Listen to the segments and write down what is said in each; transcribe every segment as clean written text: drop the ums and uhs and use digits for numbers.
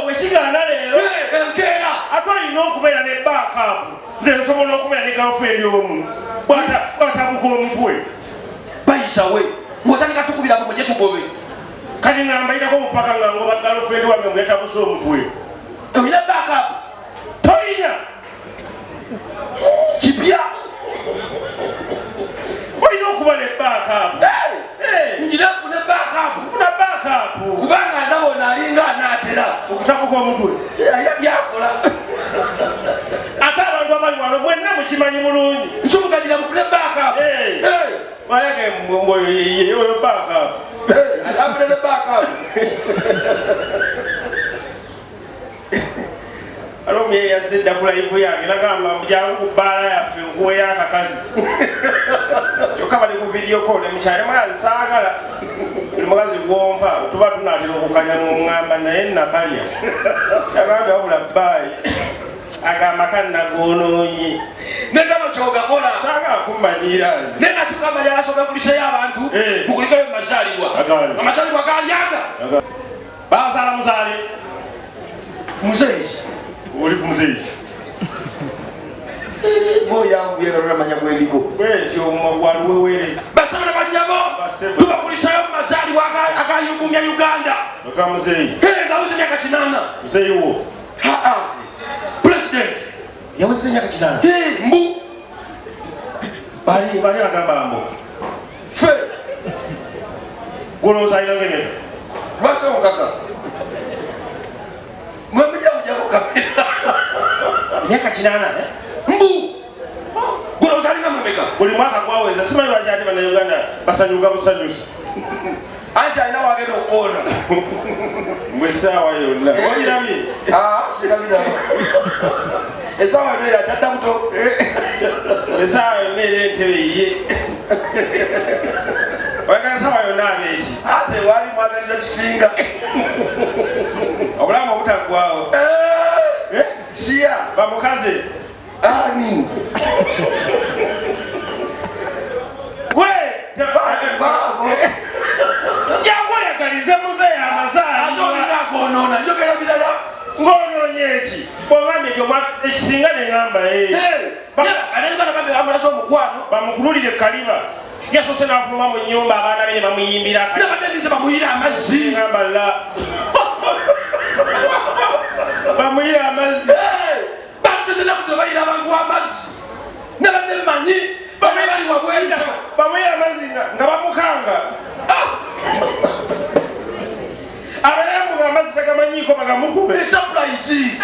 wekigana leero enkeera ate olina okubeera ne backup nze nsobola okubeera ne girlfriend omu bwatabuka omutwe bayisawe ng'otandika tukubira mu mwenye tugobe kati ngambayirako omupaka nga ngoba girlfriend wange ngu yatabusa omutwe olina backup toyina kipya olina okuba ne backup njira nfune backup funa backup kubanga ndabona alinga anaatera okutabuka omutwe yakola ate abantu abali wano mwenna mukimanyi bulungi nsumuganira mufune backup malage oyo backup alambulele backup alomye yazidda ku live yange nagamba mujangu ku bbaala yaffe nkuweyo akakazi kyokka bali ku video call mukyale mwazi saagala buli mukazi gwompa tuba tunaatera okukanya ng'oŋŋamba naye nakalya yagambye wabula bbaayi agamba kannagonoonyi negano kyogakola saagala kummanyira naye nga tukamanya asoka kuliseyo abantu mukulikayo mumazaalibwa amazaalibwa galyaga bazaala muzaale muzeeyi oli ku muzeeyi moyanguye galulamanya bwebigo bwekyo waliwewere basabana banyabo tubakulisayo mumazaalibwa agayugumya uganda oka muzeeyi gawuze emyaka 8 muzeeyi wo president yawezesa emyaka 8 mbu bali agamba mbo fe golowooza alina ngemeka lwaki omukaka mwemujawujako kamera emyaka 8 mbu golowooza alinga mwemeka buli mwaka gwaweza simanyi lwaki ate bannayuganda basanyuka busanyusi anti alina wagenda okukoona mbwe essaawa yonna olirabye sirabiraba essaawa yonna yakyadda buto essaawa yonna era entebe ye oyagala essaawa yonna abeeki ate wali mwagaliza kisinga obulamu obutaggwawo siya bamukaze ani gwe yakweyagalize muzeeyi amazaaliagonona njogera birala ng'onoonya eki bwogambye ekisinga neŋŋamba alengana babe amulaza omukwano bamukululire kaliba yasoose n'afuluma mu nnyumba abaana be ne bamuyimbira nabadenize bamuyira amazzi ŋamba la bamuyira amazzi basitezenakuze bayira abantu amazzi nabadde mmanyi bamebali wabwenda bamuyira amazzi nga bamukanga abalambu nga amazzi tagamanyiiko bagamukube esapulaisi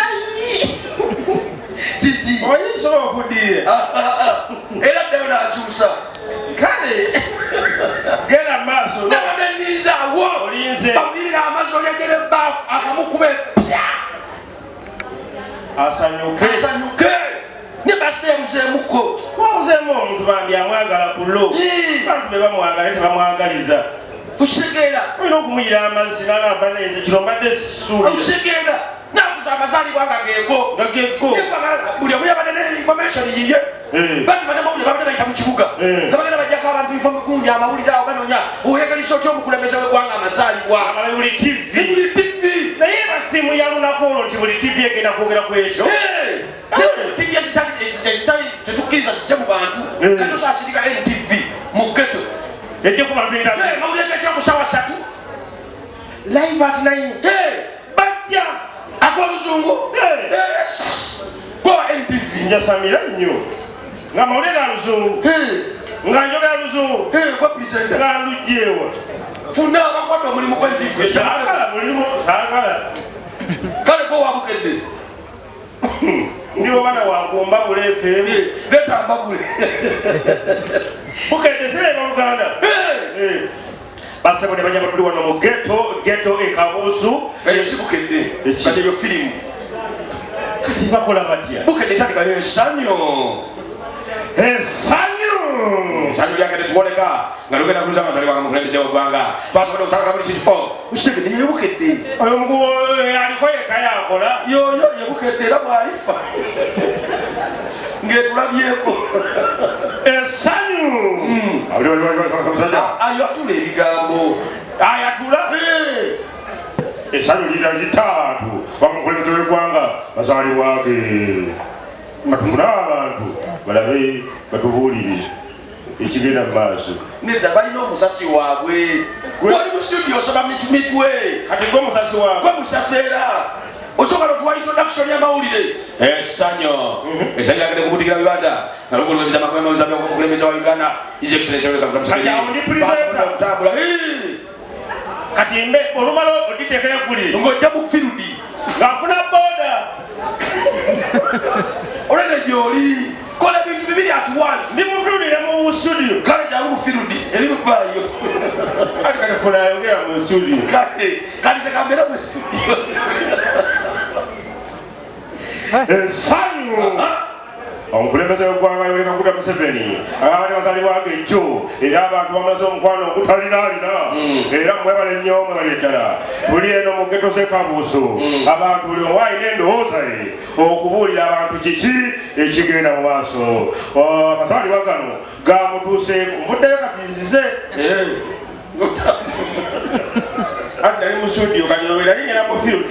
kiki oyisobola okuddire era ddeyo nakyusa kale genda maaso nabadde ninzaawo olinze bamuyira amazzi olyegera ebbaafu akamukube asanyuke ne baseemuzeemuko wabuzeemu omuntu bambi amwagala ku lo bantu be bamwagala tebamwagaliza okitegeera olina okumuyira amazzi nagamba neze kiro mbadde suuli okitegeera nakuza amazaalibwa nga geego gageggo buli omu yabadde ne information yiye bantu banamawulire babadde bayita mu kibuga nga bagenda bajjako abantu gundi amawulire awo banoonya oyagaliso ky'omukulembeze w'eggwanga amazaalibwa amala buli tv buli tivi naye basimu ya lunaku olwo nti buli tv egenda kwogera ku ekyo tivi ekitali tetukkiriza kijje mu bantu katosaasirika ntv mu geto ejje ku bantu mawulire gekyomusawa 3 live at 9 bajja ak'oluzungu gwa ntv njasamira nnyo nga mawulire ga luzungu nga njogera luzungu gwa presenta nga lujjeewa funa abakwata omulimu gwa ntv saagala mulimu saagala kale gwe wabukedde ndiwo bana wakumba buleefeebi leta ambagule bukedde sireba oluganda basebo ne bajja batuli wano mu geto ekabuusu sibukedde kade yo firimu kati bakola batya bukedde tandikayo esanyo esanyu lyake tetuwoleka nga lugenda kuliza amazaalibwa nga mukulembeze w'eggwanga twasobodde okutalaka buli kintu ukitegedde yebukedde oyo omukubu aliko yeka yakola yoyo yebukedde era bwalifa ng'etulabyeko esanyu ayatula ebigambo ayatula essanyu lira litaatu bamukulembeze w'eggwanga bazaalibwage batufune abantu balabe batubuulire ekigenda mu maaso. Nedda balina omusasi waabwe. Wali mu studio osaba mitwe. Kati gwe musasi waabwe. Gwe musaseera. Osobola okuwa introduction y'amawulire. Essanyu. Essanyu lyagenda kubutikira Uganda. Nalugulwebeza amakulembeze omukulembeze wa Uganda. His Excellency Yoweri Kaguta Museveni. Kati awo ndi presenter. Kutambula. Kati mbe olumala oditeekera eggulire. Ng'ojja mu field. Ng'afuna booda. Olwedde gy'oli. Kola ebintu bibiri at once. Ndi mu field ne mu studio. Kale gyali mu field. Eri muvaayo. Kati kati funa ayogera mu studio. Kati tekambeera mu studio. Essanyu. Omukulembeze w'eggwanga Yoweri Kaguta Museveni abadde bazaalibwanga ejjo era abantu bamaze omukwano ogutalinaalina era mwebale nnyo mwebale ddala tuli eno mu ghetto z'e Kabuusu abantu buli omu alina endowooza ye okubuulira abantu kiki ekigenda mu maaso. Amazaalibwa gano gamutuuseeko nvuddeyo kati nzize ati nali mu studio kati Yoweri ali ngenda mu field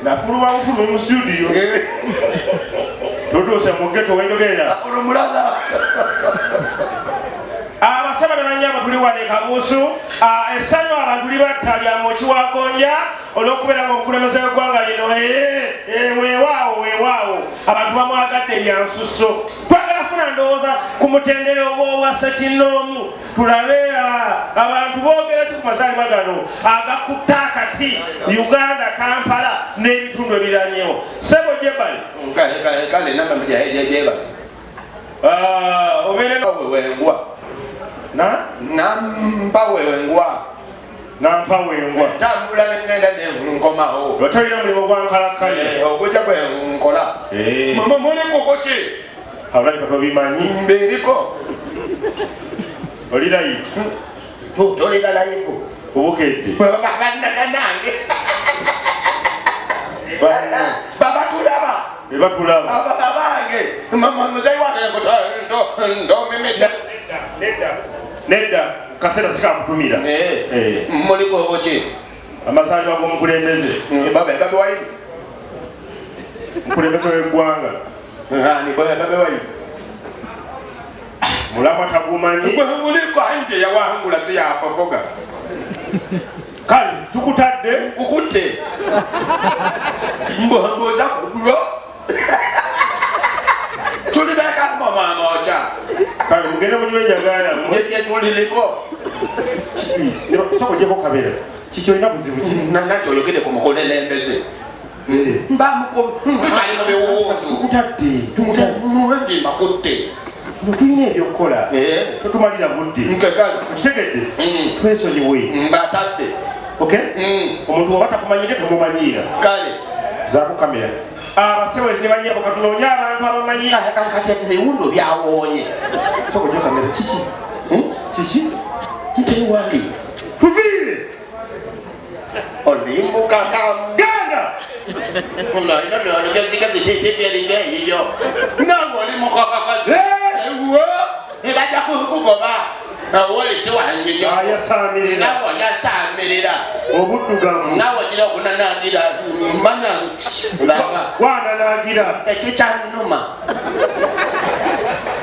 nafuluma bufulumi mu studio tutuuse mu ghetto wenjogera olumulaza abasaba ne banyama tuli wano e Kabuusu. Essanyu abantu libatta lya Moki wa Gonja olw'okubeera ng'omukulembeze w'eggwanga lino weewaawo abantu bamwagadde bya nsusso. Twagala funa ndowooza ku mutendera obwa Ssekinnoomu tulabe abantu boogera ki ku mazaalibwa gano agakutta akati Uganda, Kampala n'ebitundu ebiranyewo. Ssebo Jebali kale namba jeba obeere wengwa nampa wengwa tambula nengenda nenkomawo otalina mulimu gwankalakkalye okujja kwenkola muliko ki abulabika tobimanyi mbiriko olirayi tolira layiku obukedde bannanange babatulaba bebatulaba abange muzeyi wange ndomimidde nedda kaseera sikakutumira muliko obuki amazaalibwa g'omukulembeze babewayi mukulembeze w'eggwanga babewayi mulamwa tagumanyi muliko anje yawangula siyafofoga kale tukutadde ukutte mboza kulo tulibeka mamamocha kale mugende munywenjagala tuliliko sokojeko kabera kiki olina buzibu ki nakyo oyogere ku mukulembeze mbamukobiwuuzuutadde makutte tulina ebyokukola totumalira budde okitegedde twesonyiwe mbatadde omuntu oba takumanyire tumumanyiira kale zaku kamera abasewezi ne banyabo katunoonya abantu abamanyira kati ebiwundo byawoonye sokojo kamera kiki ntewali tuviire olimukakamu ganda nolinaologezigazitititeringeyiyo nange oli mukakakazi ebajja kugoba owolesi wange ayasamirira nawe yasamirira obuddugavu nawe ogira okunanagira manya laba wananagira tekikyanuma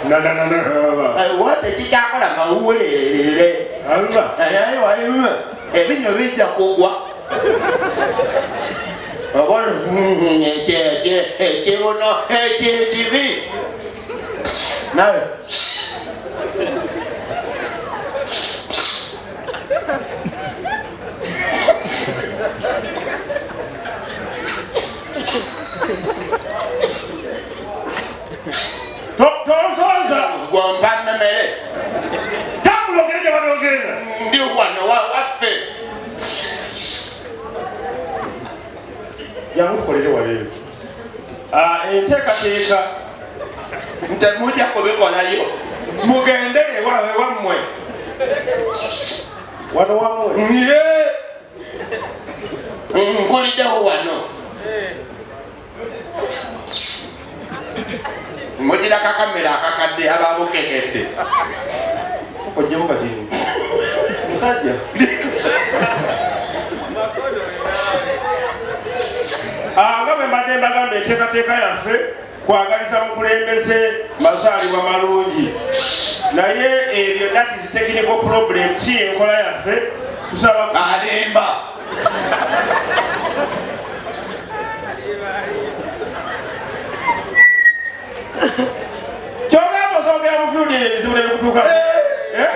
nanananaba tekikyakola mawulere walimu ebinyo bijja kugwa obona ekibuno ekyekibi nawe tonsoza gwompanamere tambulogere gye banogenda ndi wano waffe yangukolere waleero enteekateeka ntemujja kubikolayo mugende ewawe wammwe wano wamwe nkuliddeho wano mugira kakamera akakadde ababukekedde ojjeko kati musajja nga bwe mbadde mbagamba enteekateeka yaffe kwagaliza mukulembeze mazaalibwa malungi naye ebyo that is technical problem si enkola yaffe tusaba alemba kyogamba sogera mufiudi ebizibu nebikutuuka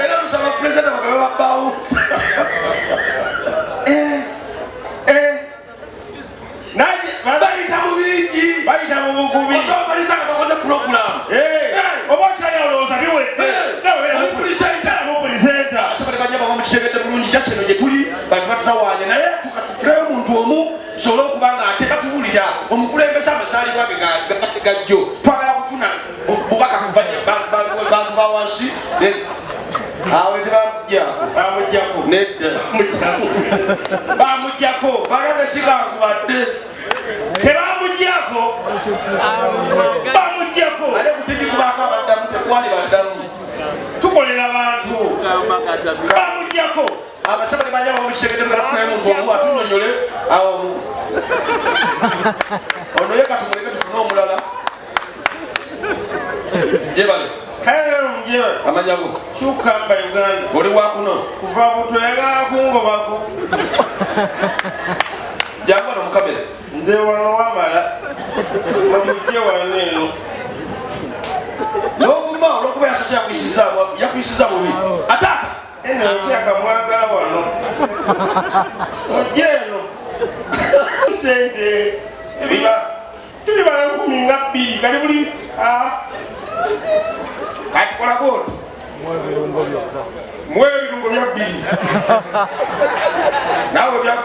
era lusaba pulezidenti bagabe babawunsa bayita mu bingi bayita mu bugubi osobomaliriza nga bakoze puroguramu oba okyali olowooza biwedde mupulisenta asobole bajja baba mukitegedde bulungi jaseno gye tuli bantu batusawaanye naye tukatufuleyo omuntu omu tusobole okuba nga ate batuwulira omukulembeze amazaalibwa ge gajjo twagala kufuna bubaka kuva bantu ba wansi awe tebamujjako nedda bamujjako bagambe sigankubadde tebamujjako bamujjako ate kutigikubako abaddamu tekwali baddamu tukolera bantu bamujjako abasaba nebajja bamukitegedde bulafunayo muntu omu atunyonyole awomu ono ye katumuleke tufune omulala jebale kayeromuje amanyago kyukamba Uganda oli wakuno kuva butoyagala kungobako jangu wano mukamera nze wano wamala wamujje waneeno n'oguma olwokuba yasose yakuyisiza bubi atata eno okyaka mwagala wano mujje eno sente tulibala 12 kali buli kati kola boti mwe ebirungo bya 2 nawe bya 2